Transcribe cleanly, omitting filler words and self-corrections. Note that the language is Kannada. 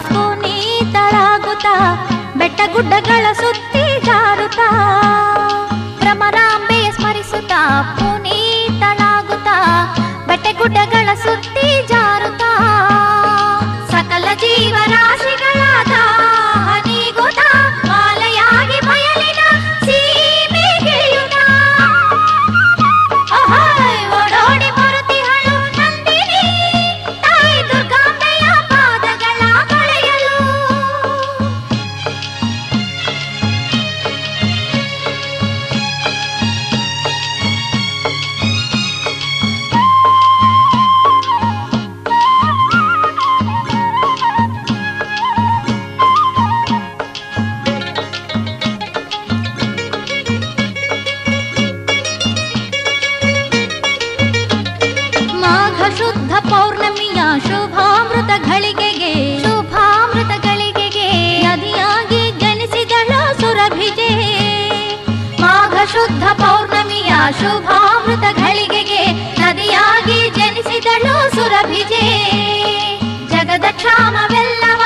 ಪುನೀತಳಾಗುತ್ತಾ ಬೆಟ್ಟ ಗುಡ್ಡಗಳ ಸುತ್ತಿ ಜಾರುತ್ತಾ ಭ್ರಮರಾಂಬೆಯ ಸ್ಮರಿಸುತ್ತಾ ಪುನೀತಳಾಗುತ್ತಾ ಬೆಟ್ಟ ಗುಡ್ಡಗಳ ಸುತ್ತಿ ಜಾರುತ್ತಾ ಸಕಲ ಜೀವರಾಶಿಗಳ ದಾಹನೀಗುತ್ತಾ ಮಾಲೆಯಾಗಿ ಬಯಲಿನ ಸೀಮೆಗೆಯುತ್ತಾ ಓಡೋಡಿ ಬರುತ್ತಿಹಳು ನಂದಿನಿ ತಾಯಿ ದುರ್ಗಾಂಬೆಯ ಪಾದಗಳ ಬಳೆಯಲು. ಶುದ್ಧ ಪೌರ್ಣಮಿಯ ಶುಭಾಮೃತ ಘಳಿಗೆಗೆ ನದಿಯಾಗಿ ಜನಿಸಿದಳು ಸುರಭಿಜೆ. ಮಾಘ ಶುದ್ಧ ಪೌರ್ಣಮಿಯ ಶುಭಾಮೃತ ಘಳಿಗೆಗೆ ನದಿಯಾಗಿ ಜನಿಸಿದಳು ಸುರಭಿಜೆ. ಜಗದ ಕ್ಷಾಮವೆಲ್ಲವ